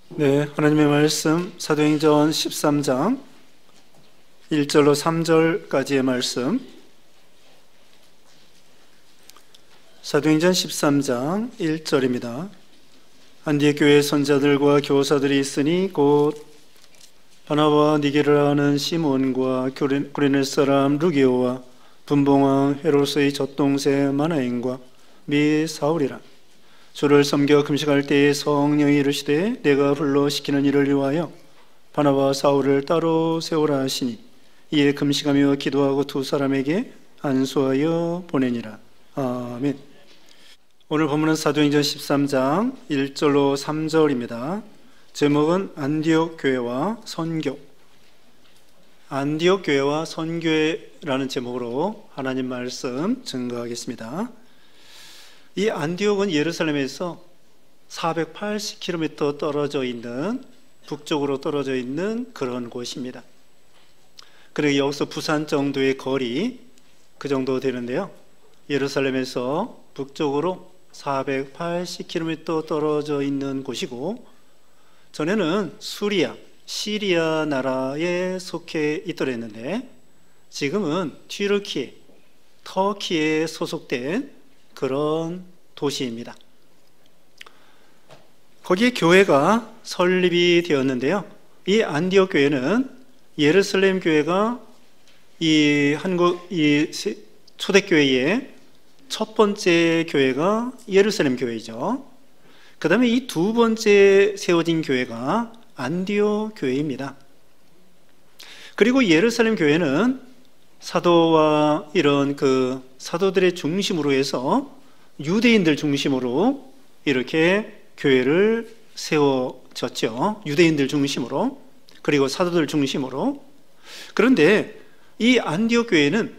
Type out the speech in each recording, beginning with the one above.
네, 하나님의 말씀 사도행전 13장 1절로 3절까지의 말씀. 사도행전 13장 1절입니다. 안디옥 교회의 선자들과 교사들이 있으니 곧 바나바와 니게르라 하는 시몬과 구레네 사람 루기오와 분봉왕 헤롯의 젖동생 마나행과 및 사울이라. 주를 섬겨 금식할 때에 성령이 이르시되 내가 불러 시키는 일을 위하여 바나바와 사울을 따로 세우라 하시니 이에 금식하며 기도하고 두 사람에게 안수하여 보내니라. 아멘. 오늘 본문은 사도행전 13장 1절로 3절입니다. 제목은 안디옥 교회와 선교. 안디옥 교회와 선교회라는 제목으로 하나님 말씀 증거하겠습니다. 이 안디옥은 예루살렘에서 480km 떨어져 있는, 북쪽으로 떨어져 있는 그런 곳입니다. 그리고 여기서 부산 정도의 거리, 그 정도 되는데요. 예루살렘에서 북쪽으로 480km 떨어져 있는 곳이고, 전에는 시리아 나라에 속해 있더랬는데 지금은 튀르키예, 터키에 소속된 그런 도시입니다. 거기에 교회가 설립이 되었는데요. 이 안디옥 교회는 예루살렘 교회가 이 초대교회의 첫 번째 교회가 예루살렘 교회이죠. 그 다음에 이 두 번째 세워진 교회가 안디옥 교회입니다. 그리고 예루살렘 교회는 사도와 이런 사도들의 중심으로 해서 유대인들 중심으로 이렇게 교회를 세워졌죠. 유대인들 중심으로, 그리고 사도들 중심으로. 그런데 이 안디옥 교회는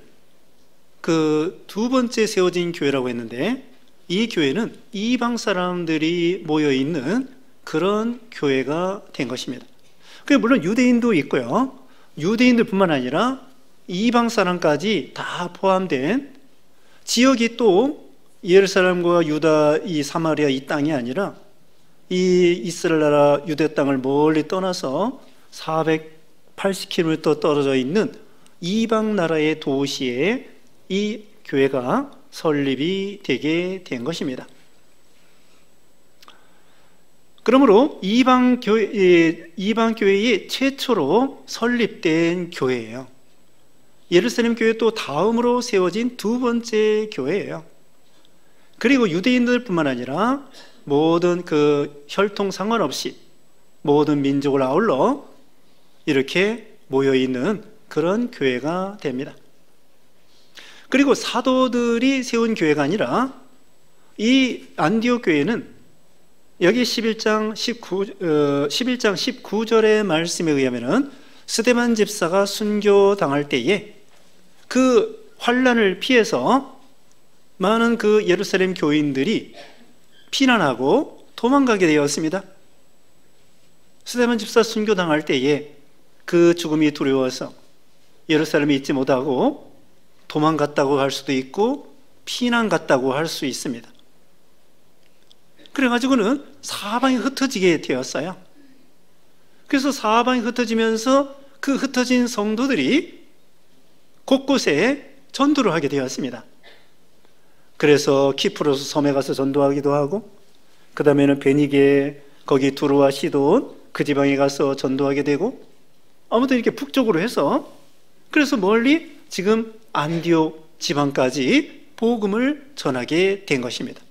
그 두 번째 세워진 교회라고 했는데 이 교회는 이방 사람들이 모여 있는 그런 교회가 된 것입니다. 물론 유대인도 있고요. 유대인들뿐만 아니라 이방 사람까지 다 포함된 지역이 또 예루살렘과 유다, 이 사마리아 이 땅이 아니라 이 이스라엘 나라 유대 땅을 멀리 떠나서 480km 떨어져 있는 이방 나라의 도시에 이 교회가 설립이 되게 된 것입니다. 그러므로 이방 교회의 최초로 설립된 교회예요. 예루살렘 교회 또 다음으로 세워진 두 번째 교회예요. 그리고 유대인들뿐만 아니라 모든 혈통 상관없이 모든 민족을 아울러 이렇게 모여있는 그런 교회가 됩니다. 그리고 사도들이 세운 교회가 아니라 이 안디옥 교회는 여기 11장 19절의 말씀에 의하면 스데반 집사가 순교당할 때에 그 환란을 피해서 많은 예루살렘 교인들이 피난하고 도망가게 되었습니다. 스데반 집사 순교당할 때에 그 죽음이 두려워서 예루살렘에 있지 못하고 도망갔다고 할 수도 있고 피난 갔다고 할 수 있습니다. 그래가지고는 사방에 흩어지게 되었어요. 그래서 사방에 흩어지면서 그 흩어진 성도들이 곳곳에 전도를 하게 되었습니다. 그래서 키프로스 섬에 가서 전도하기도 하고, 그 다음에는 베니게, 거기 두로와 시돈 그 지방에 가서 전도하게 되고, 아무튼 이렇게 북쪽으로 해서 그래서 멀리 지금 안디옥 지방까지 복음을 전하게 된 것입니다.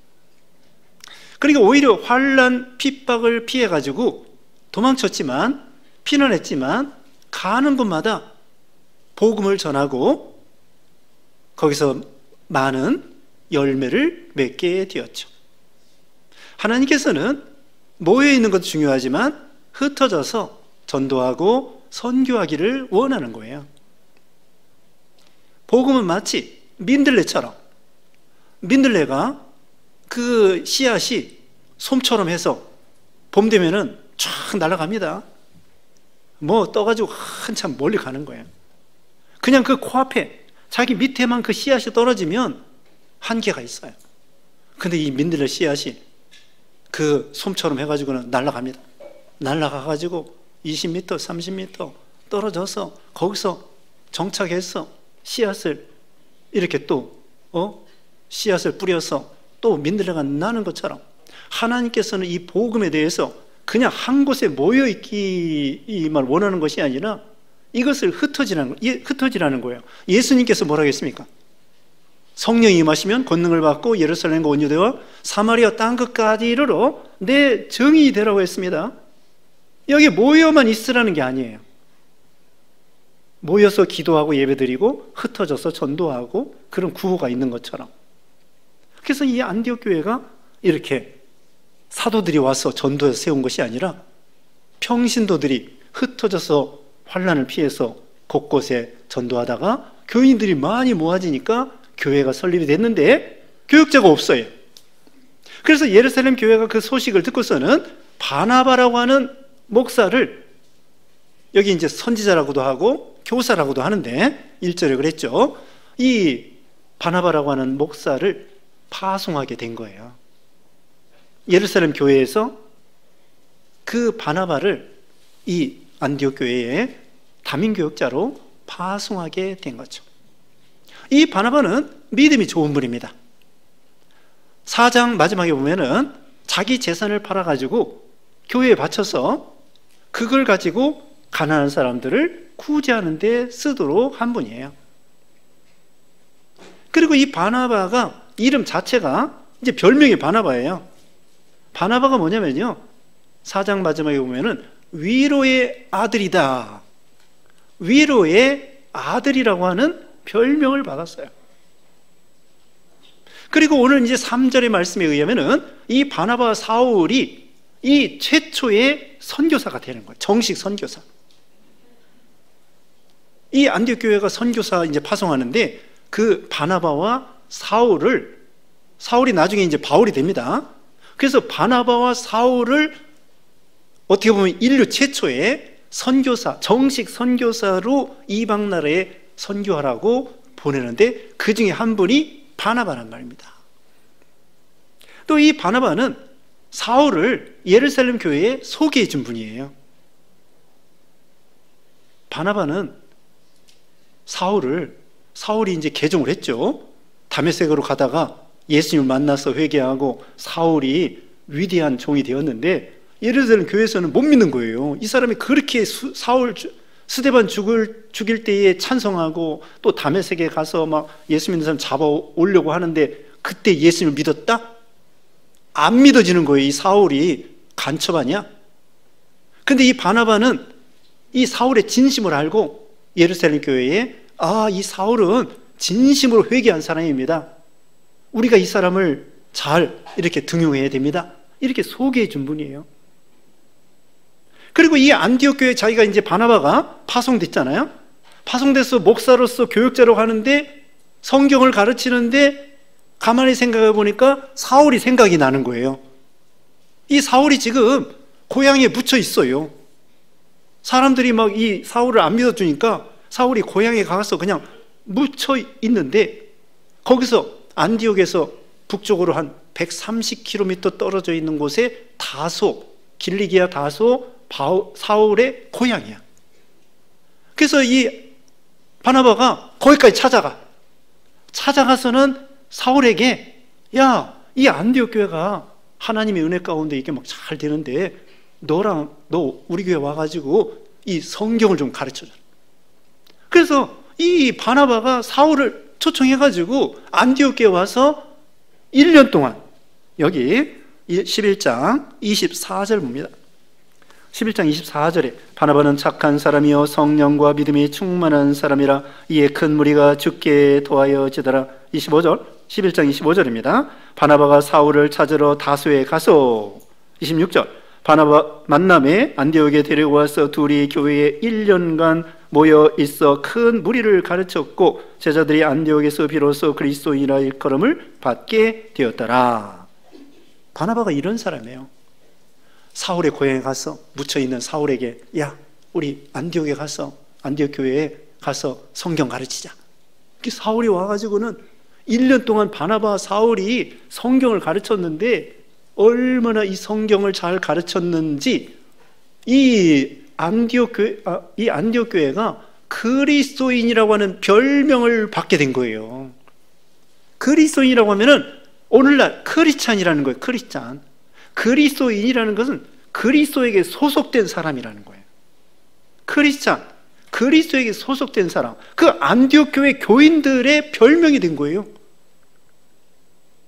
그러니까 오히려 환난 핍박을 피해가지고 도망쳤지만, 피난했지만 가는 곳마다 복음을 전하고 거기서 많은 열매를 맺게 되었죠. 하나님께서는 모여있는 것도 중요하지만 흩어져서 전도하고 선교하기를 원하는 거예요. 복음은 마치 민들레처럼, 민들레가 그 씨앗이 솜처럼 해서 봄 되면은 쫙 날아갑니다. 떠가지고 한참 멀리 가는 거예요. 그냥 그 코앞에 자기 밑에만 그 씨앗이 떨어지면 한계가 있어요. 근데 이 민들레 씨앗이 그 솜처럼 해가지고는 날아갑니다. 날아가가지고 20m, 30m 떨어져서 거기서 정착해서 씨앗을 이렇게 또 씨앗을 뿌려서 또 민들레가 나는 것처럼 하나님께서는 이 복음에 대해서 그냥 한 곳에 모여있기만 원하는 것이 아니라 이것을 흩어지라는 거예요. 예수님께서 뭐라고 했습니까? 성령이 임하시면 권능을 받고 예루살렘과 온 유대와 사마리아 땅끝까지 이르러 내 증인이 되라고 했습니다. 여기 모여만 있으라는 게 아니에요. 모여서 기도하고 예배드리고 흩어져서 전도하고 그런 구호가 있는 것처럼. 그래서 이 안디옥 교회가 이렇게 사도들이 와서 전도해서 세운 것이 아니라 평신도들이 흩어져서 환난을 피해서 곳곳에 전도하다가 교인들이 많이 모아지니까 교회가 설립이 됐는데 교육자가 없어요. 그래서 예루살렘 교회가 그 소식을 듣고서는 바나바라고 하는 목사를, 여기 이제 선지자라고도 하고 교사라고도 하는데 1절에 그랬죠. 이 바나바라고 하는 목사를 파송하게 된 거예요. 예루살렘 교회에서 그 바나바를 이 안디옥 교회의 다민교역자로 파송하게 된 거죠. 이 바나바는 믿음이 좋은 분입니다. 4장 마지막에 보면은 자기 재산을 팔아가지고 교회에 바쳐서 그걸 가지고 가난한 사람들을 구제하는 데 쓰도록 한 분이에요. 그리고 이 바나바가 이름 자체가 이제 별명이 바나바예요. 바나바가 뭐냐면요, 4장 마지막에 보면은 위로의 아들이다, 위로의 아들이라고 하는 별명을 받았어요. 그리고 오늘 이제 3절의 말씀에 의하면은 이 바나바와 사울이 이 최초의 선교사가 되는 거예요. 정식 선교사. 이 안디옥 교회가 선교사 이제 파송하는데 그 바나바와 사울이 나중에 이제 바울이 됩니다. 그래서 바나바와 사울을 어떻게 보면 인류 최초의 선교사, 정식 선교사로 이방 나라에 선교하라고 보내는데 그 중에 한 분이 바나바란 말입니다. 또 이 바나바는 사울을 예루살렘 교회에 소개해 준 분이에요. 바나바는 사울이 이제 개종을 했죠. 다메섹으로 가다가 예수님을 만나서 회개하고 사울이 위대한 종이 되었는데 예루살렘 교회에서는 못 믿는 거예요. 이 사람이 그렇게 스데반 죽일 때에 찬성하고 또 다메섹에 가서 막 예수 믿는 사람 잡아오려고 하는데 그때 예수님을 믿었다? 안 믿어지는 거예요. 이 사울이 간첩하냐? 근데 이 바나바는 이 사울의 진심을 알고 예루살렘 교회에 이 사울은 진심으로 회개한 사람입니다. 우리가 이 사람을 잘 이렇게 등용해야 됩니다. 이렇게 소개해 준 분이에요. 그리고 이 안디옥 교회 자기가 이제 바나바가 파송됐잖아요. 파송돼서 목사로서 교육자로 하는데 성경을 가르치는데 가만히 생각해 보니까 사울이 생각이 나는 거예요. 이 사울이 지금 고향에 묻혀 있어요. 사람들이 막 이 사울을 안 믿어주니까 사울이 고향에 가서 그냥 묻혀 있는데 거기서 안디옥에서 북쪽으로 한 130km 떨어져 있는 곳에 길리기아 다소 사울의 고향이야. 그래서 이 바나바가 거기까지 찾아가서는 사울에게 야, 이 안디옥 교회가 하나님의 은혜 가운데 이게 막 잘 되는데 너 우리 교회 와가지고 이 성경을 좀 가르쳐줘. 그래서 이 바나바가 사울을 초청해가지고 안디옥에 와서 1년 동안 여기 11장 24절 봅니다. 11장 24절에 바나바는 착한 사람이요 성령과 믿음이 충만한 사람이라 이에 큰 무리가 죽게 도하여지더라. 11장 25절입니다. 바나바가 사울을 찾으러 다소에 가서 26절 바나바 만남에 안디옥에 데리고 와서 둘이 교회에 1년간 모여 있어 큰 무리를 가르쳤고 제자들이 안디옥에서 비로소 그리스도인이라 일컬음을 받게 되었더라. 바나바가 이런 사람이에요. 사울의 고향에 가서 묻혀있는 사울에게 야, 우리 안디옥에 가서 안디옥 교회에 가서 성경 가르치자. 사울이 와가지고는 1년 동안 바나바 사울이 성경을 가르쳤는데 얼마나 이 성경을 잘 가르쳤는지 이 안디옥 교회가 그리스도인이라고 하는 별명을 받게 된 거예요. 그리스도인이라고 하면은 오늘날 크리스찬이라는 거예요. 크리스찬. 그리스도인이라는 것은 그리스도에게 소속된 사람이라는 거예요. 크리스찬, 그리스도에게 소속된 사람. 그 안디옥 교회 교인들의 별명이 된 거예요.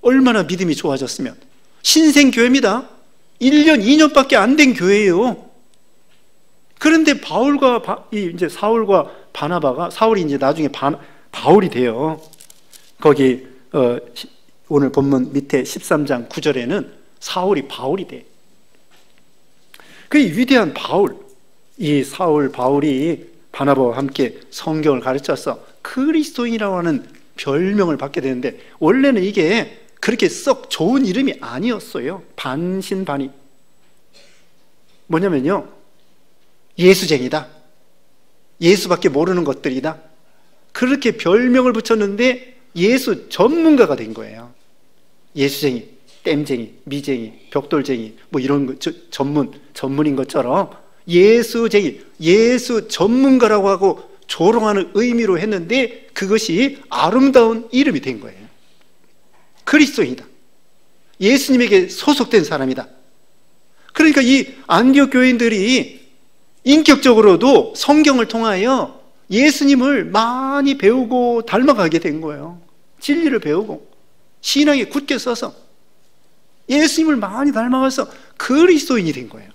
얼마나 믿음이 좋아졌으면. 신생교회입니다. 1년, 2년밖에 안 된 교회예요. 그런데 이제 사울과 바나바가, 사울이 이제 나중에 바울이 돼요. 거기 오늘 본문 밑에 13장 9절에는 사울이 바울이 돼. 그 위대한 바울, 이 사울 바울이 바나바와 함께 성경을 가르쳐서 그리스도인이라고 하는 별명을 받게 되는데, 원래는 이게 그렇게 썩 좋은 이름이 아니었어요. 반신반의. 뭐냐면요, 예수쟁이다, 예수밖에 모르는 것들이다, 그렇게 별명을 붙였는데 예수 전문가가 된 거예요. 예수쟁이, 땜쟁이, 미쟁이, 벽돌쟁이, 뭐 이런 거 전문인 것처럼 예수쟁이, 예수 전문가라고 하고 조롱하는 의미로 했는데, 그것이 아름다운 이름이 된 거예요. 그리스도인이다, 예수님에게 소속된 사람이다. 그러니까 이 안디옥 교인들이 인격적으로도 성경을 통하여 예수님을 많이 배우고 닮아가게 된 거예요. 진리를 배우고 신앙에 굳게 서서 예수님을 많이 닮아가서 그리스도인이 된 거예요.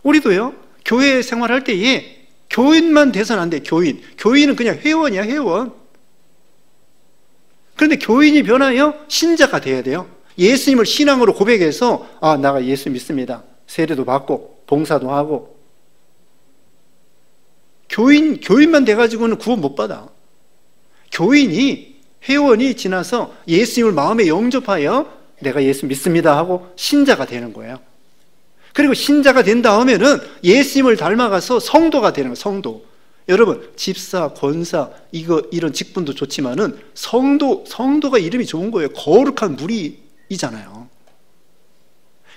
우리도요, 교회 생활할 때에 교인만 돼서는 안 돼. 교인은 그냥 회원이야, 회원. 그런데 교인이 변하여 신자가 돼야 돼요. 예수님을 신앙으로 고백해서, 아, 나가 예수 믿습니다, 세례도 받고 봉사도 하고. 교인만 돼가지고는 구원 못 받아. 회원이 지나서 예수님을 마음에 영접하여 내가 예수 믿습니다 하고 신자가 되는 거예요. 그리고 신자가 된 다음에는 예수님을 닮아가서 성도가 되는 거예요. 성도. 여러분, 집사, 권사, 이런 직분도 좋지만은 성도가 이름이 좋은 거예요. 거룩한 무리이잖아요.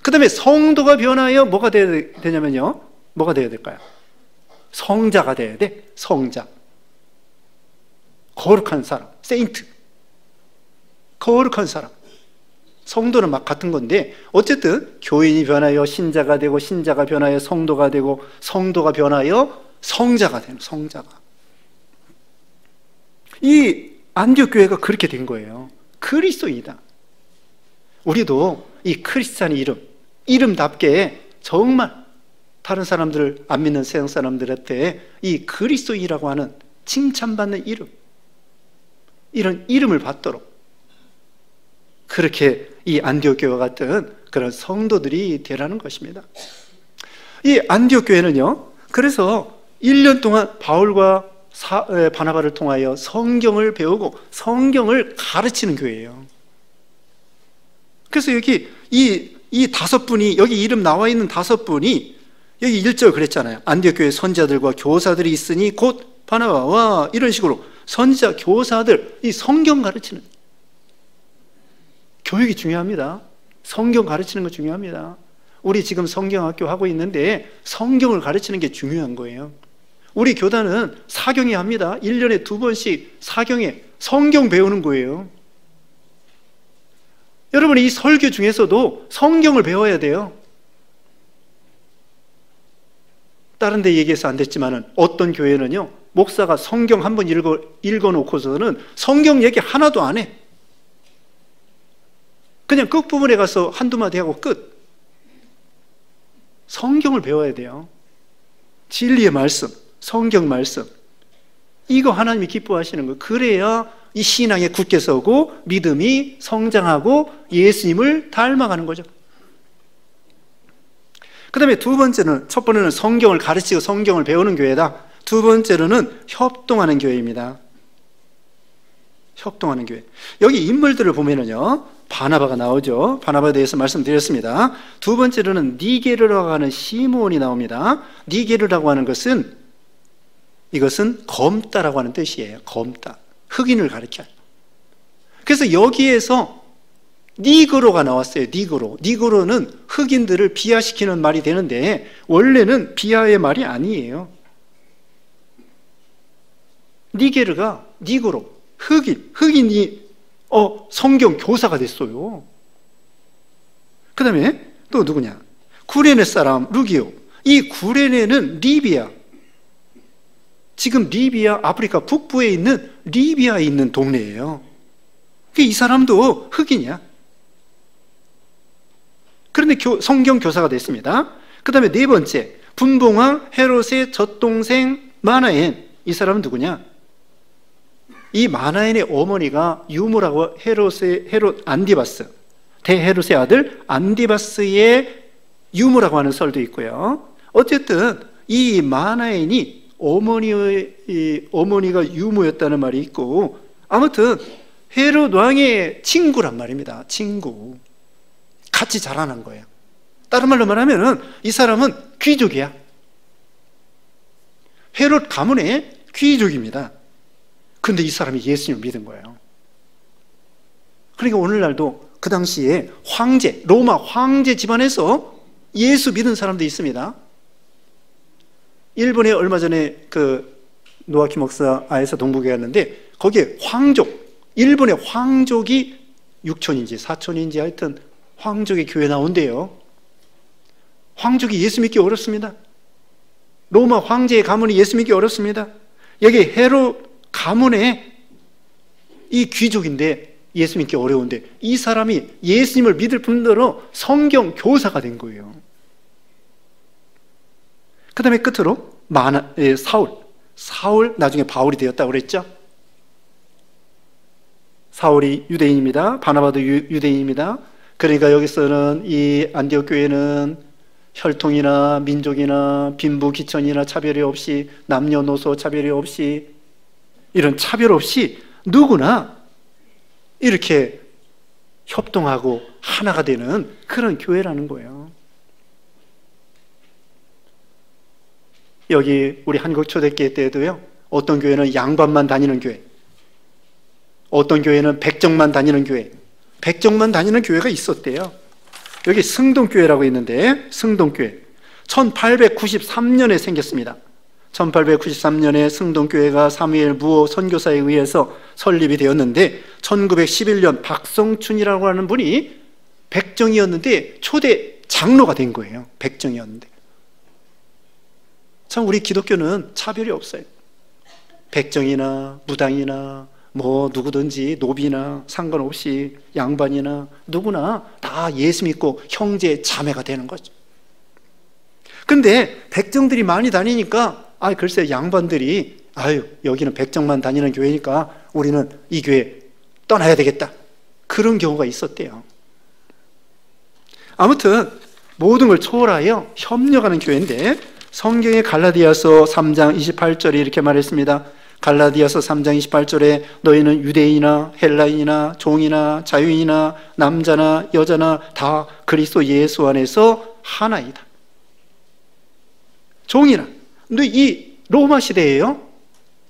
그 다음에 성도가 변하여 뭐가 돼야 되냐면요, 뭐가 돼야 될까요? 성자가 돼야 돼. 성자. 거룩한 사람, 세인트. 거룩한 사람. 성도는 막 같은 건데, 어쨌든 교인이 변하여 신자가 되고, 신자가 변하여 성도가 되고, 성도가 변하여 성자가 되는, 성자가. 이 안디옥 교회가 그렇게 된 거예요. 그리스도인이다. 우리도 이 크리스찬의 이름답게 정말 다른 사람들, 안 믿는 세상 사람들한테 이 그리스도인이라고 하는 칭찬받는 이런 이름을 받도록, 그렇게 이 안디옥 교회와 같은 그런 성도들이 되라는 것입니다. 이 안디옥 교회는요, 그래서 1년 동안 바울과 바나바를 통하여 성경을 배우고 성경을 가르치는 교회예요. 그래서 여기 이 5분이, 여기 이름 나와 있는 5분이, 여기 1절 그랬잖아요. 안디옥 교회 선지자들과 교사들이 있으니 곧 바나바와, 이런 식으로 선지자, 교사들, 이 성경 가르치는 교육이 중요합니다. 성경 가르치는 거 중요합니다. 우리 지금 성경학교 하고 있는데 성경을 가르치는 게 중요한 거예요. 우리 교단은 사경회 합니다. 1년에 2번씩 사경회, 성경 배우는 거예요. 여러분, 이 설교 중에서도 성경을 배워야 돼요. 다른 데 얘기해서 안 됐지만은, 어떤 교회는요, 목사가 성경 한번 읽어놓고서는 성경 얘기 하나도 안 해. 그냥 끝부분에 가서 한두 마디 하고 끝. 성경을 배워야 돼요. 진리의 말씀, 성경 말씀, 이거 하나님이 기뻐하시는 거예요. 그래야 이 신앙에 굳게 서고 믿음이 성장하고 예수님을 닮아가는 거죠. 그 다음에 두 번째는, 첫 번째는 성경을 가르치고 성경을 배우는 교회다. 두 번째로는 협동하는 교회입니다. 협동하는 교회. 여기 인물들을 보면은요, 바나바가 나오죠. 바나바에 대해서 말씀드렸습니다. 두 번째로는 니게르라고 하는 시몬이 나옵니다. 니게르라고 하는 것은, 이것은 검다라고 하는 뜻이에요. 검다. 흑인을 가리켜요. 그래서 여기에서 니그로가 나왔어요. 니그로. 니그로는 흑인들을 비하시키는 말이 되는데 원래는 비하의 말이 아니에요. 니게르가 니그로, 흑인이 성경 교사가 됐어요. 그 다음에 또 누구냐? 구레네 사람 루기오. 이 구레네는 리비아, 지금 리비아, 아프리카 북부에 있는 리비아에 있는 동네예요. 이 사람도 흑인이야. 그런데 성경 교사가 됐습니다. 그 다음에 네 번째, 분봉왕 헤롯의 젖동생 마나엔. 이 사람은 누구냐? 이 마나엔의 어머니가 유모라고 헤롯 안디바스, 대헤롯의 아들 안디바스의 유모라고 하는 설도 있고요. 어쨌든 이 마나엔이 어머니가 유모였다는 말이 있고, 아무튼 헤롯 왕의 친구란 말입니다. 친구. 같이 자라난 거예요. 다른 말로 말하면 이 사람은 귀족이야. 헤롯 가문의 귀족입니다. 근데 이 사람이 예수님을 믿은 거예요. 그러니까 오늘날도 그 당시에 황제, 로마 황제 집안에서 예수 믿은 사람도 있습니다. 일본에 얼마 전에 노아키 목사 아에서 동북에 갔는데 거기에 일본의 황족이 6촌인지 4촌인지 하여튼 황족의 교회 나온대요. 황족이 예수 믿기 어렵습니다. 로마 황제의 가문이 예수 믿기 어렵습니다. 여기 헤롯 가문의 이 귀족인데 예수 믿기 어려운데 이 사람이 예수님을 믿을 뿐더러 성경 교사가 된 거예요. 그 다음에 끝으로 사울 나중에 바울이 되었다고 그랬죠. 사울이 유대인입니다. 바나바도 유대인입니다. 그러니까 여기서는 이 안디옥 교회는 혈통이나 민족이나 빈부 귀천이나 차별이 없이, 남녀노소 차별이 없이, 이런 차별 없이 누구나 이렇게 협동하고 하나가 되는 그런 교회라는 거예요. 여기 우리 한국초대교회 때도요, 어떤 교회는 양반만 다니는 교회, 어떤 교회는 백정만 다니는 교회, 백정만 다니는 교회가 있었대요. 여기 승동교회라고 있는데, 승동교회 1893년에 생겼습니다. 1893년에 승동교회가 사무엘 무호 선교사에 의해서 설립이 되었는데 1911년 박성춘이라고 하는 분이 백정이었는데 초대 장로가 된 거예요. 백정이었는데. 참 우리 기독교는 차별이 없어요. 백정이나 무당이나 누구든지 노비나 상관없이 양반이나 누구나 다 예수 믿고 형제 자매가 되는 거죠. 근데 백정들이 많이 다니니까 글쎄 양반들이 여기는 백정만 다니는 교회니까 우리는 이 교회 떠나야 되겠다, 그런 경우가 있었대요. 아무튼 모든 걸 초월하여 협력하는 교회인데 성경의 갈라디아서 3장 28절에 이렇게 말했습니다. 갈라디아서 3장 28절에 너희는 유대인이나 헬라인이나 종이나 자유인이나 남자나 여자나 다 그리스도 예수 안에서 하나이다. 종이나. 근데 이 로마 시대에요,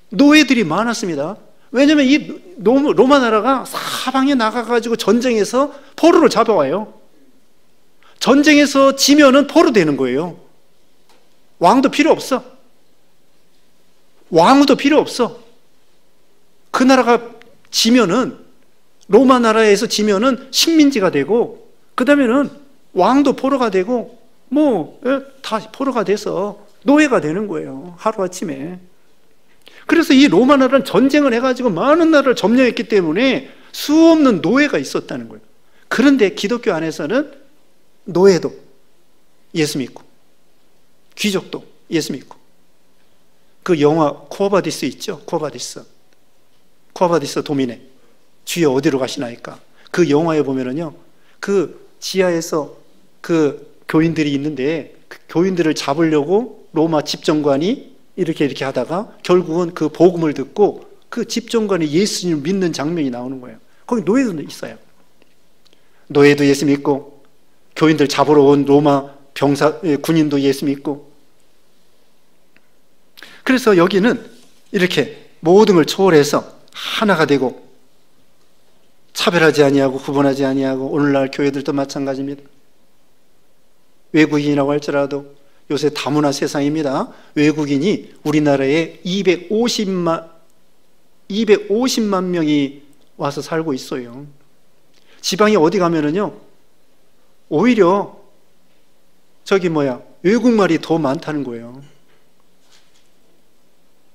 노예들이 많았습니다. 왜냐하면 이 로마 나라가 사방에 나가가지고 전쟁에서 포로를 잡아와요. 전쟁에서 지면은 포로 되는 거예요. 왕도 필요 없어. 왕후도 필요 없어. 그 나라가 지면은, 로마 나라에서 지면은 식민지가 되고, 그 다음에는 왕도 포로가 되고, 다 포로가 돼서 노예가 되는 거예요. 하루아침에. 그래서 이 로마 나라는 전쟁을 해가지고 많은 나라를 점령했기 때문에 수없는 노예가 있었다는 거예요. 그런데 기독교 안에서는 노예도 예수 믿고 귀족도 예수 믿고, 그 영화 쿠어바디스 있죠? 쿠어바디스 도미네, 주여 어디로 가시나이까? 그 영화에 보면은요, 그 지하에서 그 교인들이 있는데 그 교인들을 잡으려고 로마 집정관이 이렇게 하다가 결국은 그 복음을 듣고 그 집정관이 예수님을 믿는 장면이 나오는 거예요. 거기 노예도 있어요. 노예도 예수 믿고, 교인들 잡으러 온 로마 군인도 예수 믿고. 그래서 여기는 이렇게 모든 걸 초월해서 하나가 되고 차별하지 아니하고 구분하지 아니하고 오늘날 교회들도 마찬가지입니다. 외국인이라고 할지라도 요새 다문화 세상입니다. 외국인이 우리나라에 250만 명이 와서 살고 있어요. 지방에 어디 가면은요, 오히려 외국말이 더 많다는 거예요.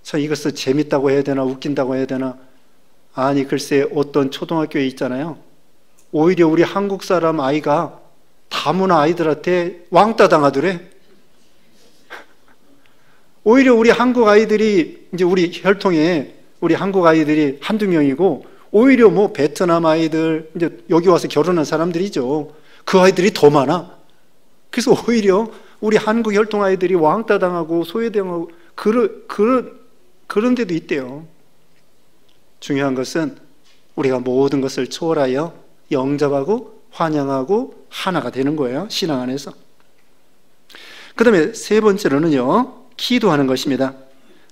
참 이것을 재밌다고 해야 되나 웃긴다고 해야 되나. 아니 글쎄, 어떤 초등학교에 있잖아요, 오히려 우리 한국 사람 아이가 다문화 아이들한테 왕따 당하더래. 오히려 우리 한국 아이들이, 이제 우리 혈통에 우리 한국 아이들이 한두 명이고, 오히려 뭐 베트남 아이들, 이제 여기 와서 결혼한 사람들이죠. 그 아이들이 더 많아. 그래서 오히려 우리 한국 혈통 아이들이 왕따 당하고 소외당하고 그런 데도 있대요. 중요한 것은 우리가 모든 것을 초월하여 영접하고 환영하고 하나가 되는 거예요, 신앙 안에서. 그 다음에 세 번째로는요, 기도하는 것입니다.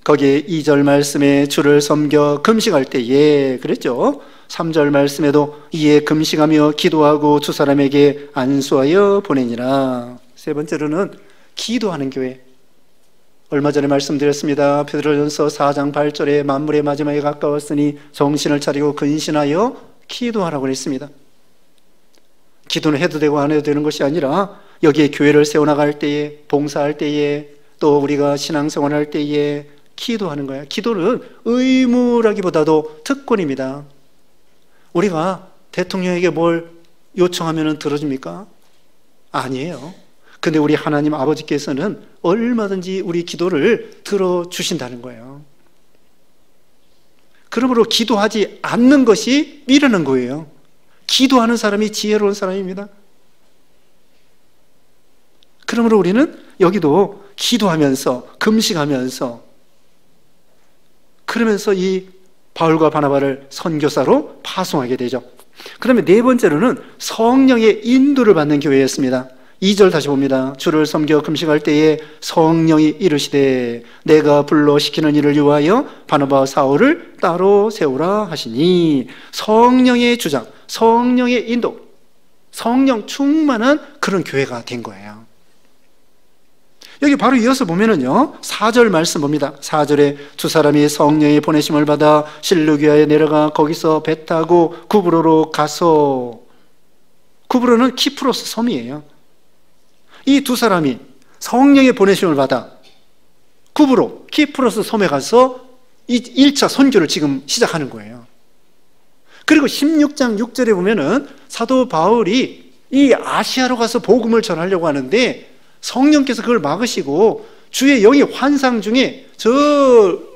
거기에 2절 말씀에 주를 섬겨 금식할 때에 그랬죠. 3절 말씀에도 이에 금식하며 기도하고 두 사람에게 안수하여 보내니라. 세 번째로는 기도하는 교회. 얼마 전에 말씀드렸습니다. 베드로전서 4장 8절에 만물의 마지막에 가까웠으니 정신을 차리고 근신하여 기도하라고 했습니다. 기도는 해도 되고 안 해도 되는 것이 아니라 여기에 교회를 세워나갈 때에, 봉사할 때에, 또 우리가 신앙생활할 때에 기도하는 거예요. 기도는 의무라기보다도 특권입니다. 우리가 대통령에게 뭘 요청하면 들어줍니까? 아니에요. 근데 우리 하나님 아버지께서는 얼마든지 우리 기도를 들어주신다는 거예요. 그러므로 기도하지 않는 것이 미련한 거예요. 기도하는 사람이 지혜로운 사람입니다. 그러므로 우리는 여기도 기도하면서 금식하면서 그러면서 이 바울과 바나바를 선교사로 파송하게 되죠. 그 다음에 네 번째로는 성령의 인도를 받는 교회였습니다. 2절 다시 봅니다. 주를 섬겨 금식할 때에 성령이 이르시되 내가 불러 시키는 일을 위하여 바나바와 사울을 따로 세우라 하시니, 성령의 주장, 성령의 인도, 성령 충만한 그런 교회가 된 거예요. 여기 바로 이어서 보면은요, 4절 말씀 봅니다. 4절에 두 사람이 성령의 보내심을 받아 실루기아에 내려가 거기서 배 타고 구브로로 가서, 구브로는 키프로스 섬이에요. 이 두 사람이 성령의 보내심을 받아 구브로, 키프로스 섬에 가서 이 1차 선교를 지금 시작하는 거예요. 그리고 16장 6절에 보면은 사도 바울이 이 아시아로 가서 복음을 전하려고 하는데 성령께서 그걸 막으시고 주의 영이 환상 중에 저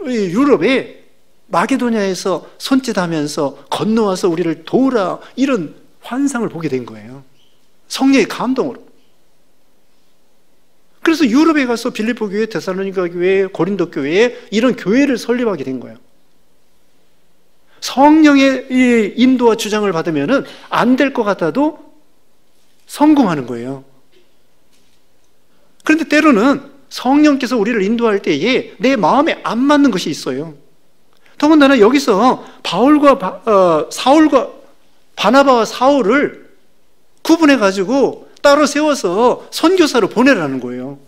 유럽에 마게도냐에서 손짓하면서 건너와서 우리를 도우라, 이런 환상을 보게 된 거예요. 성령의 감동으로. 그래서 유럽에 가서 빌립보 교회, 데살로니가 교회, 고린도 교회에 이런 교회를 설립하게 된 거예요. 성령의 인도와 주장을 받으면 안 될 것 같아도 성공하는 거예요. 그런데 때로는 성령께서 우리를 인도할 때에 내 마음에 안 맞는 것이 있어요. 더군다나 여기서 사울과 바나바와 사울을 구분해가지고 따로 세워서 선교사로 보내라는 거예요.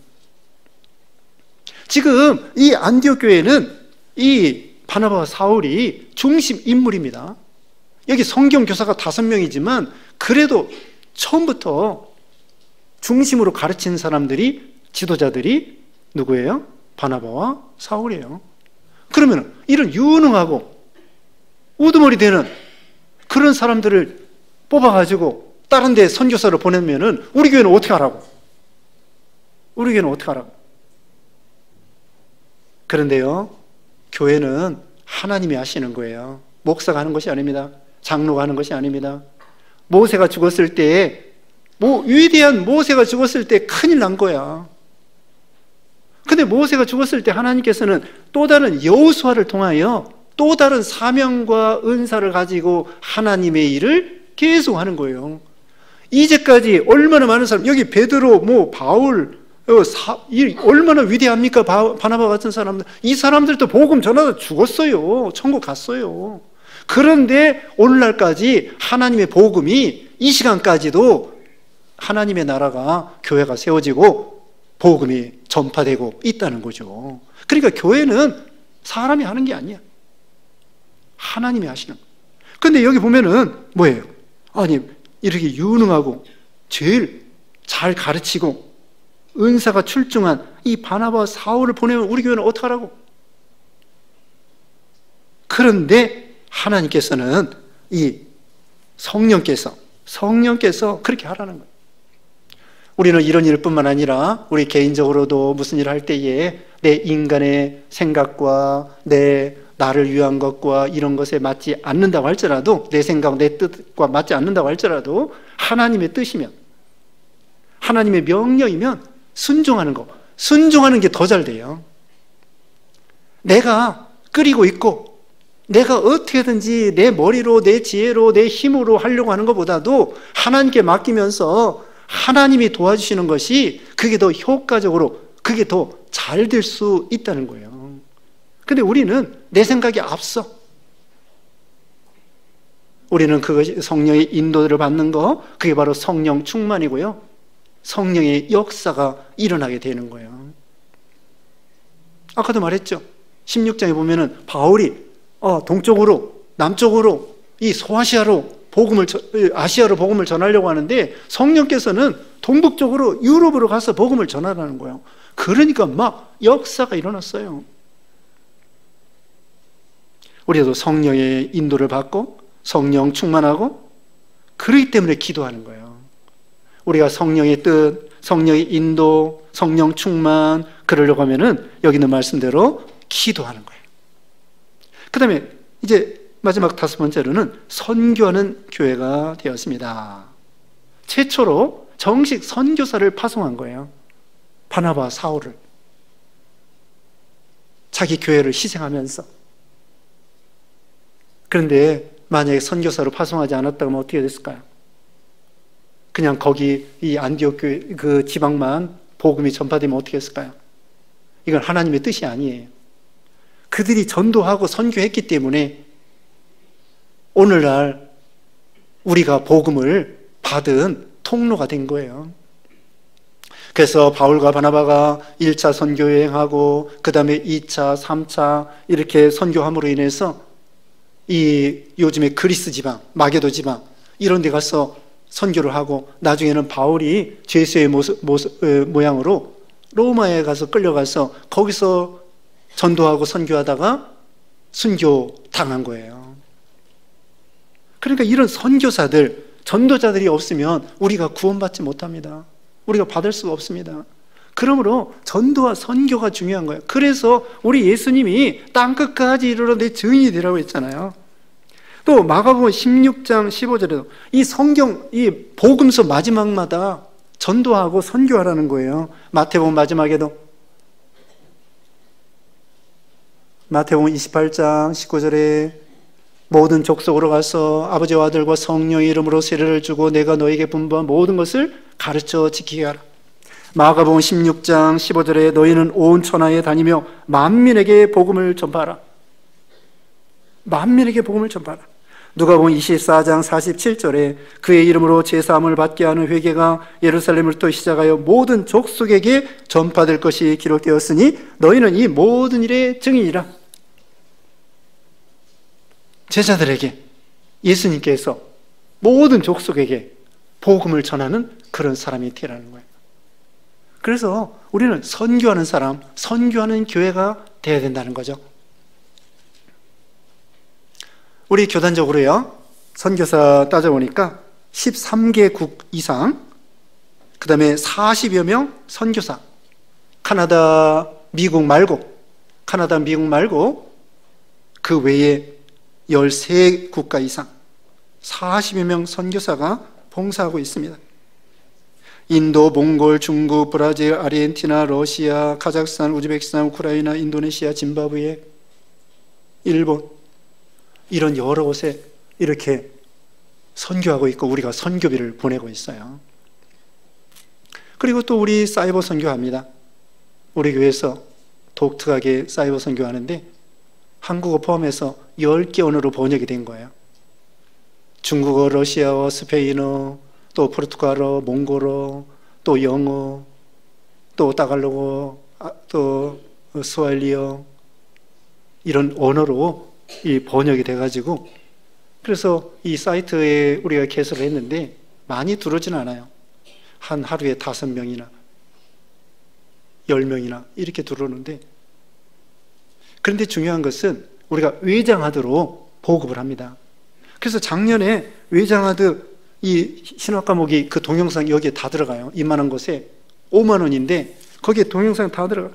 지금 이 안디옥 교회는 이 바나바와 사울이 중심 인물입니다. 여기 성경 교사가 5명이지만 그래도 처음부터 중심으로 가르친 사람들이, 지도자들이 누구예요? 바나바와 사울이에요. 그러면 이런 유능하고 우두머리 되는 그런 사람들을 뽑아가지고 다른 데 선교사를 보내면은 우리 교회는 어떻게 하라고? 우리 교회는 어떻게 하라고? 그런데요, 교회는 하나님이 하시는 거예요. 목사가 하는 것이 아닙니다. 장로가 하는 것이 아닙니다. 모세가 죽었을 때, 위대한 모세가 죽었을 때 큰일 난 거야. 근데 모세가 죽었을 때 하나님께서는 또 다른 여호수아를 통하여 또 다른 사명과 은사를 가지고 하나님의 일을 계속 하는 거예요. 이제까지 얼마나 많은 사람, 여기 베드로, 바울, 얼마나 위대합니까? 바나바 같은 사람들. 이 사람들도 복음 전하다 죽었어요. 천국 갔어요. 그런데 오늘날까지 하나님의 복음이 이 시간까지도 하나님의 나라가, 교회가 세워지고 복음이 전파되고 있다는 거죠. 그러니까 교회는 사람이 하는 게 아니야. 하나님이 하시는 거예요. 근데 여기 보면은 뭐예요? 아니, 이렇게 유능하고 제일 잘 가르치고 은사가 출중한 이 바나바와 사울을 보내면 우리 교회는 어떡하라고? 그런데 하나님께서는 이 성령께서 그렇게 하라는 거예요. 우리는 이런 일뿐만 아니라 우리 개인적으로도 무슨 일을 할 때에 내 인간의 생각과 나를 위한 것과 이런 것에 맞지 않는다고 할지라도, 내 생각, 내 뜻과 맞지 않는다고 할지라도 하나님의 뜻이면, 하나님의 명령이면 순종하는 거, 순종하는 게 더 잘 돼요. 내가 끓이고 있고 내가 어떻게든지 내 머리로, 내 지혜로, 내 힘으로 하려고 하는 것보다도 하나님께 맡기면서 하나님이 도와주시는 것이 그게 더 효과적으로, 그게 더 잘 될 수 있다는 거예요. 근데 우리는 내 생각이 앞서. 우리는 그것이 성령의 인도를 받는 거, 그게 바로 성령 충만이고요. 성령의 역사가 일어나게 되는 거예요. 아까도 말했죠. 16장에 보면은 바울이 동쪽으로, 남쪽으로, 이 소아시아로 아시아로 복음을 전하려고 하는데 성령께서는 동북쪽으로 유럽으로 가서 복음을 전하라는 거예요. 그러니까 막 역사가 일어났어요. 우리도 성령의 인도를 받고 성령 충만하고, 그렇기 때문에 기도하는 거예요. 우리가 성령의 뜻, 성령의 인도, 성령 충만 그러려고 하면은 여기 있는 말씀대로 기도하는 거예요. 그 다음에 이제 마지막 5번째로는 선교하는 교회가 되었습니다. 최초로 정식 선교사를 파송한 거예요. 바나바, 사울을. 자기 교회를 희생하면서. 그런데 만약에 선교사로 파송하지 않았다면 어떻게 됐을까요? 그냥 거기 이 안디옥 교회 그 지방만 복음이 전파되면 어떻게 했을까요? 이건 하나님의 뜻이 아니에요. 그들이 전도하고 선교했기 때문에 오늘날 우리가 복음을 받은 통로가 된 거예요. 그래서 바울과 바나바가 1차 선교 여행하고 그 다음에 2차, 3차 이렇게 선교함으로 인해서 이 요즘에 그리스 지방, 마게도 지방 이런 데 가서 선교를 하고, 나중에는 바울이 죄수의 모양으로 로마에 가서 끌려가서 거기서 전도하고 선교하다가 순교 당한 거예요. 그러니까 이런 선교사들, 전도자들이 없으면 우리가 구원받지 못합니다. 우리가 받을 수가 없습니다. 그러므로 전도와 선교가 중요한 거예요. 그래서 우리 예수님이 땅끝까지 이르러 내 증인이 되라고 했잖아요. 또 마가복음 16장 15절에도 이 성경, 이 복음서 마지막마다 전도하고 선교하라는 거예요. 마태복음 마지막에도 마태복음 28장 19절에 모든 족속으로 가서 아버지와 아들과 성령의 이름으로 세례를 주고 내가 너에게 분부한 모든 것을 가르쳐 지키게 하라. 마가복음 16장 15절에 너희는 온 천하에 다니며 만민에게 복음을 전파하라. 만민에게 복음을 전파하라. 누가복음 24장 47절에 그의 이름으로 제사함을 받게 하는 회개가 예루살렘을부터 시작하여 모든 족속에게 전파될 것이 기록되었으니 너희는 이 모든 일의 증인이라. 제자들에게 예수님께서 모든 족속에게 복음을 전하는 그런 사람이 되라는 거예요. 그래서 우리는 선교하는 사람, 선교하는 교회가 되어야 된다는 거죠. 우리 교단적으로요, 선교사 따져보니까 13개국 이상, 그 다음에 40여 명 선교사, 카나다, 미국 말고 그 외에 13국가 이상 40여 명 선교사가 봉사하고 있습니다. 인도, 몽골, 중국, 브라질, 아르헨티나, 러시아, 카자흐스탄, 우즈베키스탄, 우크라이나, 인도네시아, 짐바브웨, 일본, 이런 여러 곳에 이렇게 선교하고 있고 우리가 선교비를 보내고 있어요. 그리고 또 우리 사이버 선교합니다. 우리 교회에서 독특하게 사이버 선교하는데 한국어 포함해서 10개 언어로 번역이 된 거예요. 중국어, 러시아어, 스페인어, 또 포르투갈어, 몽골어, 또 영어, 또 따갈로그, 또 스왈리어, 이런 언어로 이 번역이 돼가지고, 그래서 이 사이트에 우리가 개설을 했는데 많이 들어오진 않아요. 한 하루에 5명이나 10명이나 이렇게 들어오는데, 그런데 중요한 것은 우리가 외장하드로 보급을 합니다. 그래서 작년에 외장하드 이 신학 과목이 그 동영상 여기에 다 들어가요. 이만한 곳에 5만 원인데 거기에 동영상 다 들어가요.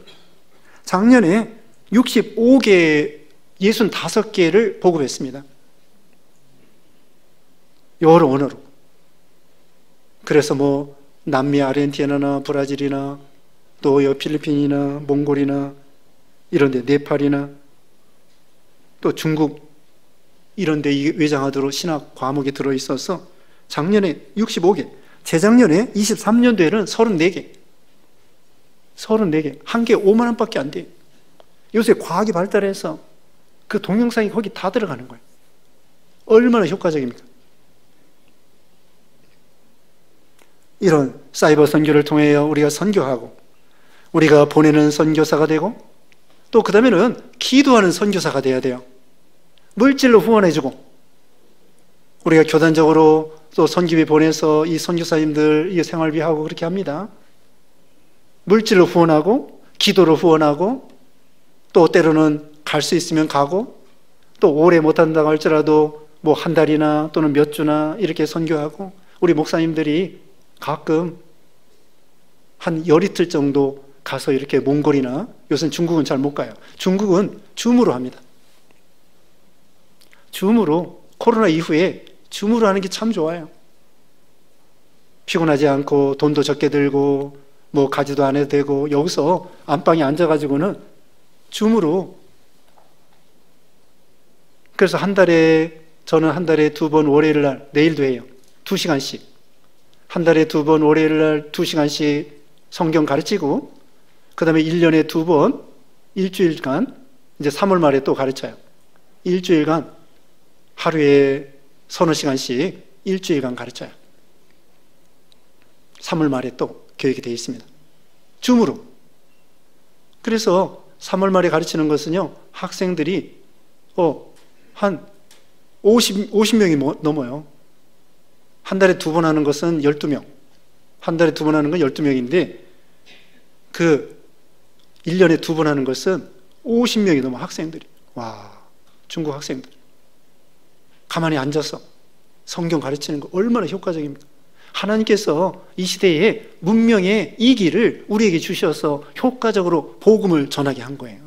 작년에 65개, 65개를 보급했습니다. 여러 언어로. 그래서 뭐 남미 아르헨티나나 브라질이나 또 필리핀이나 몽골이나 이런데 네팔이나 또 중국 이런데 이 외장하드로 신학 과목이 들어있어서 작년에 65개, 재작년에 23년도에는 34개. 34개. 한 개 5만 원밖에 안 돼요. 요새 과학이 발달해서 그 동영상이 거기 다 들어가는 거예요. 얼마나 효과적입니까? 이런 사이버 선교를 통해 우리가 선교하고, 우리가 보내는 선교사가 되고, 또 그 다음에는 기도하는 선교사가 돼야 돼요. 물질로 후원해주고, 우리가 교단적으로 또 선교비 보내서 이 선교사님들 이 생활비하고 그렇게 합니다. 물질로 후원하고, 기도로 후원하고, 또 때로는 갈 수 있으면 가고, 또 오래 못한다고 할지라도 뭐 한 달이나 또는 몇 주나 이렇게 선교하고, 우리 목사님들이 가끔 한 열이틀 정도 가서 이렇게 몽골이나, 요새는 중국은 잘 못 가요. 중국은 줌으로 합니다. 줌으로, 코로나 이후에 줌으로 하는 게 참 좋아요. 피곤하지 않고 돈도 적게 들고 뭐 가지도 안 해도 되고, 여기서 안방에 앉아가지고는 줌으로. 그래서 저는 한 달에 2번 월요일 날, 내일도 해요. 2시간씩. 한 달에 2번 월요일 날 2시간씩 성경 가르치고, 그 다음에 1년에 2번 일주일간, 이제 3월 말에 또 가르쳐요. 일주일간 하루에 서너 시간씩 일주일간 가르쳐요. 3월 말에 또 교육이 되어 있습니다. 줌으로. 그래서 3월 말에 가르치는 것은요, 학생들이 한 50명이 넘어요. 한 달에 2번 하는 것은 12명. 한 달에 2번 하는 건 12명인데, 그 1년에 2번 하는 것은 50명이 넘어, 학생들이. 와, 중국 학생들. 가만히 앉아서 성경 가르치는 거 얼마나 효과적입니까? 하나님께서 이 시대에 문명의 이 길을 우리에게 주셔서 효과적으로 복음을 전하게 한 거예요.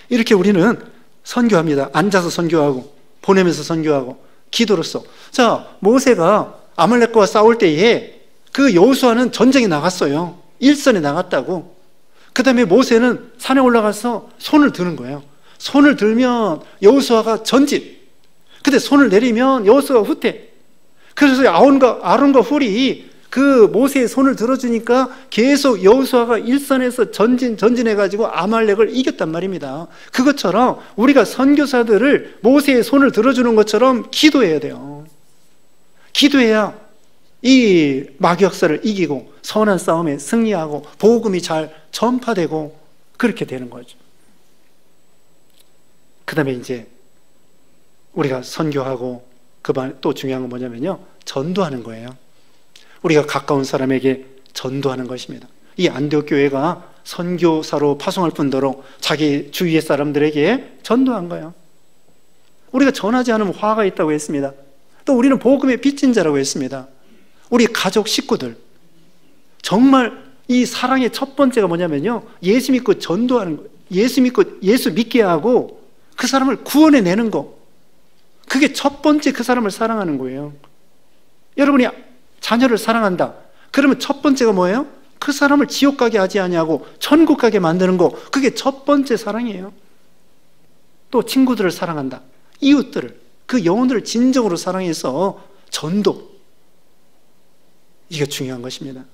이렇게 우리는 선교합니다. 앉아서 선교하고, 보내면서 선교하고, 기도로서. 자, 모세가 아말렉과 싸울 때에 그 여호수아는 전쟁에 나갔어요. 일선에 나갔다고. 그 다음에 모세는 산에 올라가서 손을 드는 거예요. 손을 들면 여호수아가 전진. 근데 손을 내리면 여호수아가 후퇴. 그래서 아론과 훌이 그 모세의 손을 들어주니까 계속 여호수아가 일선에서 전진해가지고 아말렉을 이겼단 말입니다. 그것처럼 우리가 선교사들을 모세의 손을 들어주는 것처럼 기도해야 돼요. 기도해야 이 마귀역사를 이기고 선한 싸움에 승리하고 복음이 잘 전파되고 그렇게 되는 거죠. 그 다음에 이제 우리가 선교하고 또 중요한 건 뭐냐면요, 전도하는 거예요. 우리가 가까운 사람에게 전도하는 것입니다. 이 안디옥 교회가 선교사로 파송할 뿐더러 자기 주위의 사람들에게 전도한 거예요. 우리가 전하지 않으면 화가 있다고 했습니다. 또 우리는 복음의 빚진 자라고 했습니다. 우리 가족 식구들, 정말 이 사랑의 첫 번째가 뭐냐면요, 예수 믿고 전도하는 거예요. 예수 믿게 하고 그 사람을 구원해내는 거. 그게 첫 번째 그 사람을 사랑하는 거예요. 여러분이 자녀를 사랑한다. 그러면 첫 번째가 뭐예요? 그 사람을 지옥 가게 하지 아니하고 천국 가게 만드는 거. 그게 첫 번째 사랑이에요. 또 친구들을 사랑한다. 이웃들을, 그 영혼들을 진정으로 사랑해서 전도. 이게 중요한 것입니다.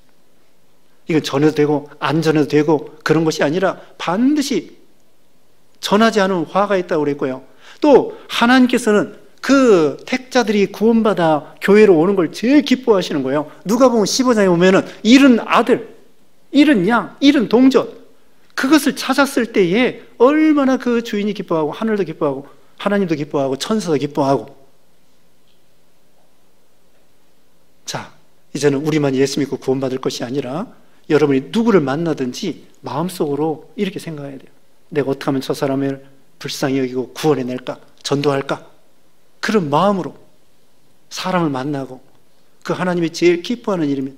이건 전해도 되고 안 전해도 되고 그런 것이 아니라 반드시 전하지 않은 화가 있다고 그랬고요. 또 하나님께서는 그 택자들이 구원받아 교회로 오는 걸 제일 기뻐하시는 거예요. 누가복음 15장에 보면은 잃은 아들, 잃은 양, 잃은 동전, 그것을 찾았을 때에 얼마나 그 주인이 기뻐하고 하늘도 기뻐하고 하나님도 기뻐하고 천사도 기뻐하고. 자, 이제는 우리만 예수 믿고 구원받을 것이 아니라 여러분이 누구를 만나든지 마음속으로 이렇게 생각해야 돼요. 내가 어떻게 하면 저 사람을 불쌍히 여기고 구원해낼까? 전도할까? 그런 마음으로 사람을 만나고 그 하나님이 제일 기뻐하는 일입니다.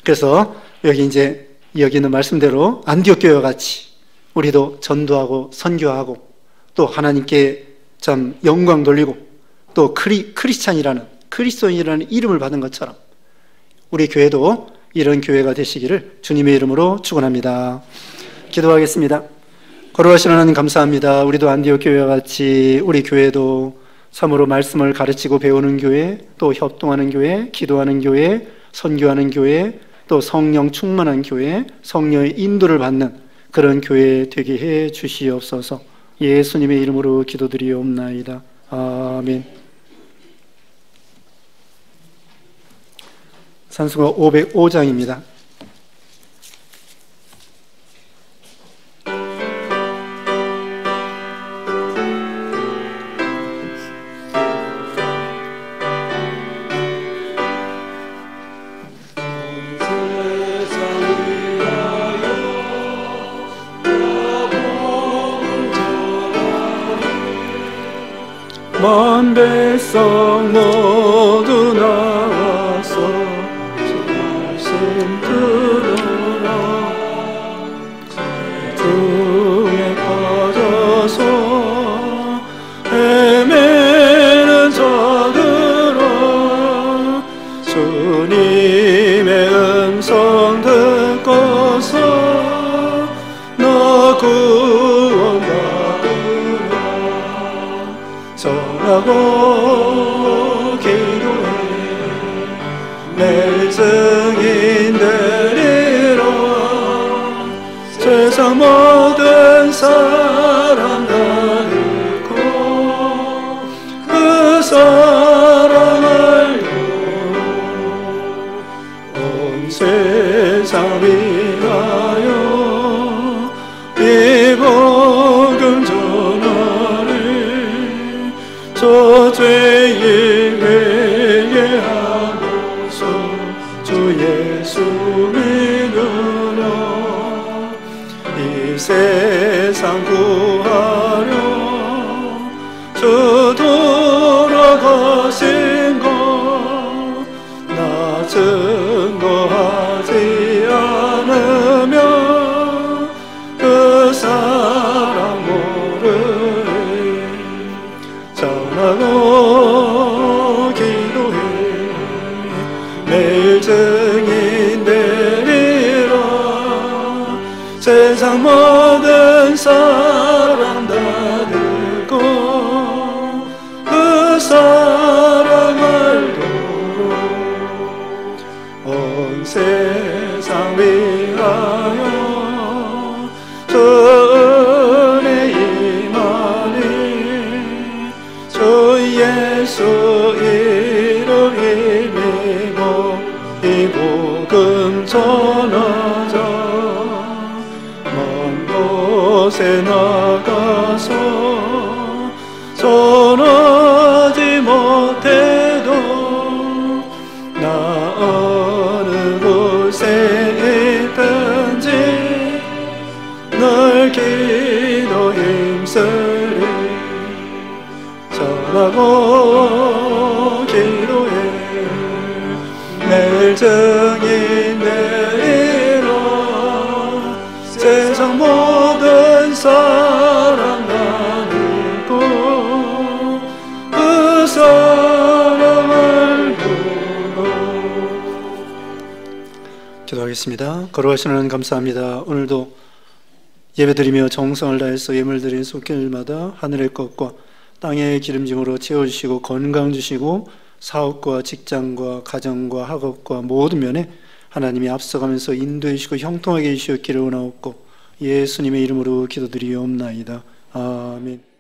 그래서 여기 있는 말씀대로 안디옥 교회와 같이 우리도 전도하고 선교하고 또 하나님께 참 영광 돌리고 또 그리스도인이라는 이름을 받은 것처럼 우리 교회도 이런 교회가 되시기를 주님의 이름으로 축원합니다. 기도하겠습니다. 거룩하신 하나님 감사합니다. 우리도 안디옥 교회와 같이 우리 교회도 참으로 말씀을 가르치고 배우는 교회, 또 협동하는 교회, 기도하는 교회, 선교하는 교회, 또 성령 충만한 교회, 성령의 인도를 받는 그런 교회 되게 해 주시옵소서. 예수님의 이름으로 기도드리옵나이다. 아멘. 산수가 505장입니다. 만 백성 모두 나와서 주 말씀 들으라. 등에 빠져서 헤매는 자들아, 주님의 음성 듣고서 나 구원받으라. 전하고 기도해 내 증인 되리라. 세상 모든 사람 다 듣고 그 사랑 알고 온 세상 위하여 이 복음 전하리. 저 죄인 회개하고서 주 예수 믿으라. 이 세상 구하려 주 돌아가신 것 나 증거하지 않으면 그 사랑 모르리. 전하고 기도해 매일 증인 되리라. 세상 모든 사람 다 듣고 그 사랑 알도록 온 세상 위하여 주 은혜 임하니. 주 예수 이름 힘입어 이 복음 전하자. 먼 곳에 나가서 전하지 못해도 나 어느 곳에 있든지 늘 기도 힘쓰리. 전하고 기도해 매일 증인 되리라. 세상 모든 사람 다 듣고 그 사랑 알도록. 기도하겠습니다. 거룩하신 하나님 감사합니다. 오늘도 예배드리며 정성을 다해서 예물드린 손길마다 하늘의 것과 땅의 기름짐으로 채워주시고 건강 주시고 사업과 직장과 가정과 학업과 모든 면에 하나님이 앞서가면서 인도해 주시고 형통하게 해주시기를 원하옵고, 예수님의 이름으로 기도드리옵나이다. 아멘.